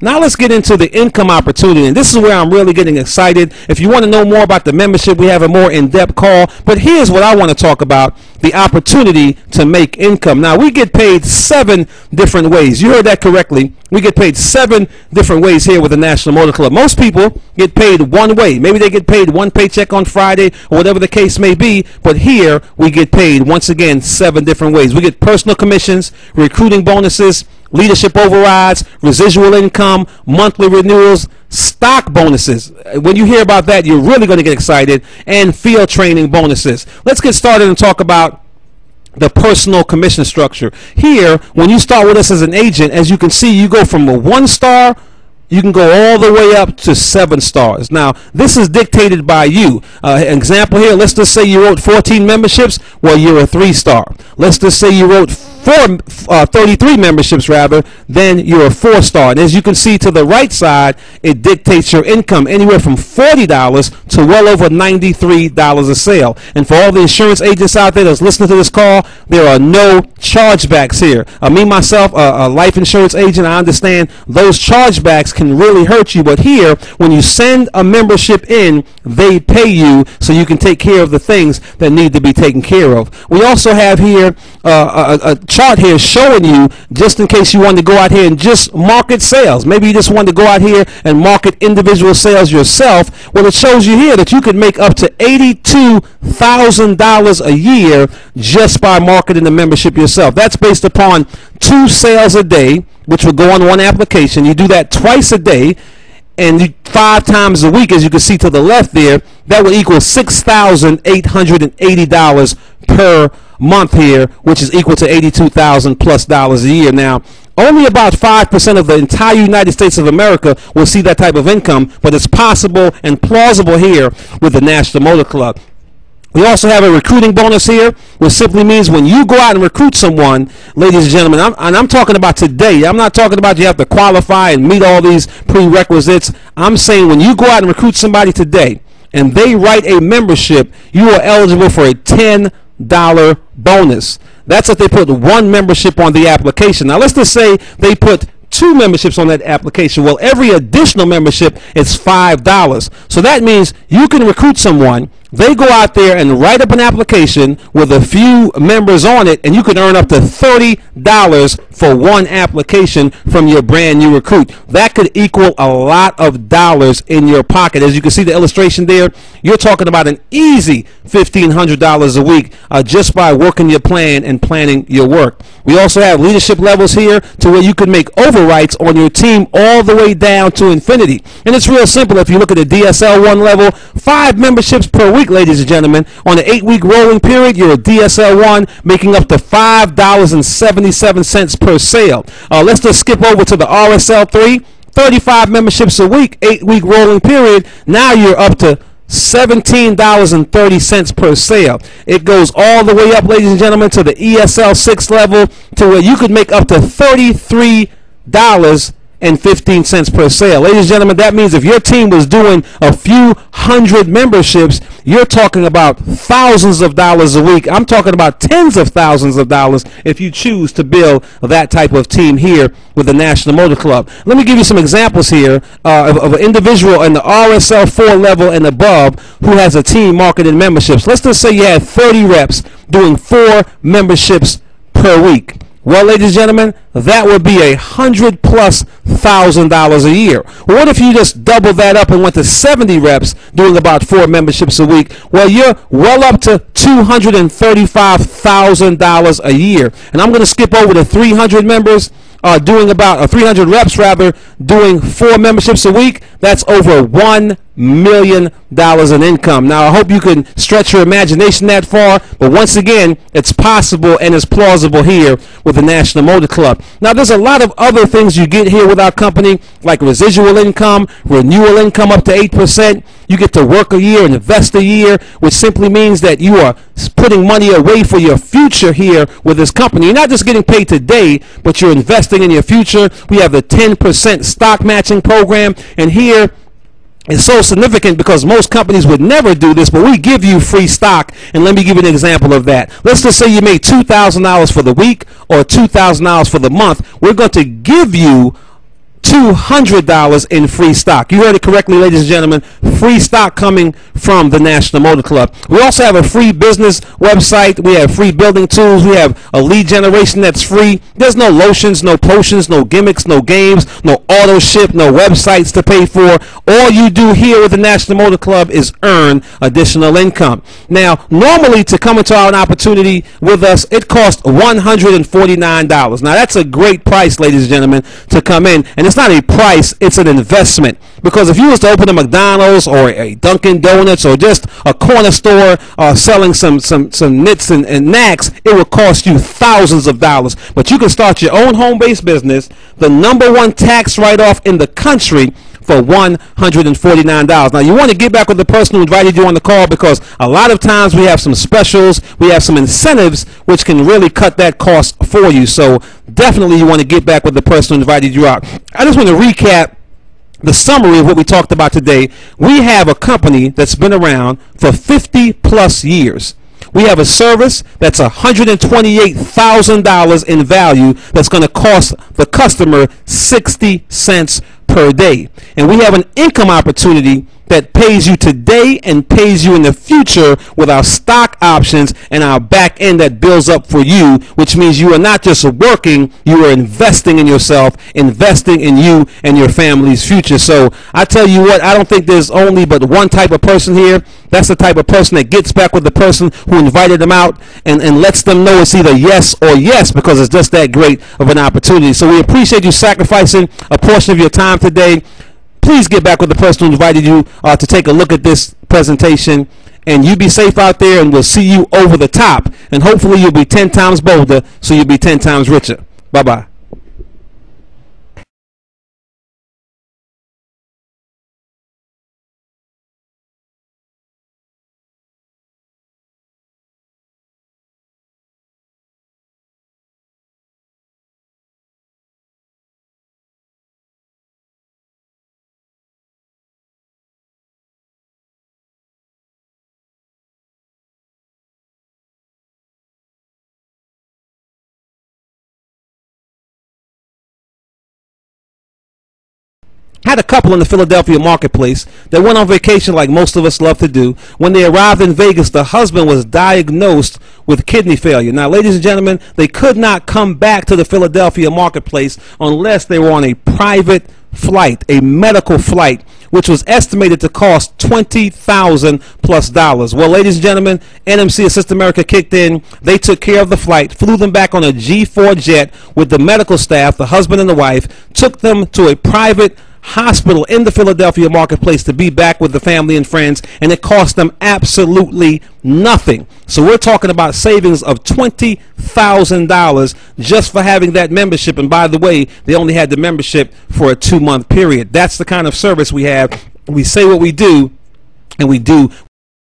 Now let's get into the income opportunity, and this is where I'm really getting excited. If you want to know more about the membership, we have a more in-depth call, but here's what I want to talk about: the opportunity to make income. Now, we get paid 7 different ways. You heard that correctly. We get paid 7 different ways here with the National Motor Club. Most people get paid one way. Maybe they get paid one paycheck on Friday or whatever the case may be, but here we get paid, once again, 7 different ways. We get personal commissions, recruiting bonuses, leadership overrides, residual income, monthly renewals, stock bonuses. When you hear about that, you're really going to get excited, and field training bonuses. Let's get started and talk about the personal commission structure. Here, when you start with us as an agent, as you can see, you go from a 1 star, you can go all the way up to 7 stars. Now, this is dictated by you. Example here, let's just say you wrote 14 memberships. Well, you're a 3-star. Let's just say you wrote 33 memberships rather, then you're a 4-star. And as you can see to the right side, it dictates your income anywhere from $40 to well over $93 a sale. And for all the insurance agents out there that's listening to this call, there are no chargebacks here. Me myself, a life insurance agent, I understand those chargebacks can really hurt you, but here, when you send a membership in, they pay you so you can take care of the things that need to be taken care of. We also have here a chart here showing you, just in case you want to go out here and just market sales. Maybe you just want to go out here and market individual sales yourself. Well, it shows you here that you could make up to $82,000 a year just by marketing the membership yourself. That's based upon 2 sales a day, which will go on one application. You do that twice a day, and 5 times a week, as you can see to the left there, that would equal $6,880 per month here, which is equal to $82,000 plus a year. Now, only about 5% of the entire United States of America will see that type of income, but it's possible and plausible here with the National Motor Club. We also have a recruiting bonus here, which simply means when you go out and recruit someone, ladies and gentlemen, I'm talking about today. I'm not talking about you have to qualify and meet all these prerequisites. I'm saying when you go out and recruit somebody today and they write a membership, you are eligible for a $10 bonus. That's if they put 1 membership on the application. Now, let's just say they put 2 memberships on that application. Well, every additional membership is $5. So that means you can recruit someone. They go out there and write up an application with a few members on it, and you can earn up to $30 for 1 application from your brand new recruit. That could equal a lot of dollars in your pocket. As you can see the illustration there, you're talking about an easy $1,500 a week just by working your plan and planning your work. We also have leadership levels here to where you can make overwrites on your team all the way down to infinity. And it's real simple. If you look at the DSL1 level, 5 memberships per week, ladies and gentlemen. On an 8-week rolling period, you're a DSL1 making up to $5.77 per sale. Let's just skip over to the RSL3. 35 memberships a week, 8-week rolling period. Now you're up to $17.30 per sale. It goes all the way up, ladies and gentlemen, to the ESL6 level, to where you could make up to $33.15 per sale. Ladies and gentlemen, that means if your team was doing a few hundred memberships, you're talking about thousands of dollars a week. I'm talking about tens of thousands of dollars if you choose to build that type of team here with the National Motor Club. Let me give you some examples here of an individual in the RSL4 level and above who has a team marketing memberships. Let's just say you had 30 reps doing 4 memberships per week. Well, ladies and gentlemen, that would be $100,000+ a year. Well, what if you just doubled that up and went to 70 reps doing about 4 memberships a week? Well, you're well up to $235,000 a year. And I'm going to skip over to 300 members. Doing about 300 reps rather, doing 4 memberships a week. That's over $1 million in income. Now, I hope you can stretch your imagination that far, but once again, it's possible and it's plausible here with the National Motor Club. Now, there's a lot of other things you get here with our company, like residual income, renewal income up to 8%. You get to work a year and invest a year, which simply means that you are putting money away for your future here with this company. You're not just getting paid today, but you're investing in your future. We have the 10% stock matching program, and here it's so significant because most companies would never do this, but we give you free stock. And let me give you an example of that. Let's just say you made $2,000 for the week or $2,000 for the month. We're going to give you $200 in free stock. You heard it correctly, ladies and gentlemen. Free stock coming from the National Motor Club. We also have a free business website. We have free building tools. We have a lead generation that's free. There's no lotions, no potions, no gimmicks, no games, no auto ship, no websites to pay for. All you do here with the National Motor Club is earn additional income. Now, normally to come into an opportunity with us, it costs $149. Now, that's a great price, ladies and gentlemen, to come in. And it's not a price, it's an investment. Because if you was to open a McDonald's or a Dunkin' Donuts or just a corner store selling some knits and knacks, it would cost you thousands of dollars. But you can start your own home-based business, the #1 tax write-off in the country, for $149. Now, you want to get back with the person who invited you on the call, because a lot of times we have some specials, we have some incentives which can really cut that cost for you. So definitely you want to get back with the person who invited you out. I just want to recap the summary of what we talked about today. We have a company that's been around for 50 plus years. We have a service that's $128,000 in value that's going to cost the customer 60 cents per day. And we have an income opportunity that pays you today and pays you in the future with our stock options and our back end that builds up for you, which means you are not just working, you are investing in yourself, investing in you and your family's future. So I tell you what, I don't think there's only but one type of person here. That's the type of person that gets back with the person who invited them out and lets them know it's either yes or yes, because it's just that great of an opportunity. So we appreciate you sacrificing a portion of your time today. Please get back with the person who invited you to take a look at this presentation. And you be safe out there, and we'll see you over the top. And hopefully you'll be 10 times bolder, so you'll be 10 times richer. Bye-bye. Had a couple in the Philadelphia marketplace that went on vacation like most of us love to do. When they arrived in Vegas, the husband was diagnosed with kidney failure. Now, ladies and gentlemen, they could not come back to the Philadelphia marketplace unless they were on a private flight, a medical flight, which was estimated to cost $20,000 plus. Well, ladies and gentlemen, NMC Assist America kicked in. They took care of the flight, flew them back on a G4 jet with the medical staff, the husband and the wife, took them to a private hospital in the Philadelphia marketplace to be back with the family and friends, and it cost them absolutely nothing. So we're talking about savings of $20,000 just for having that membership. And by the way, they only had the membership for a 2-month period. That's the kind of service we have. We say what we do, and we do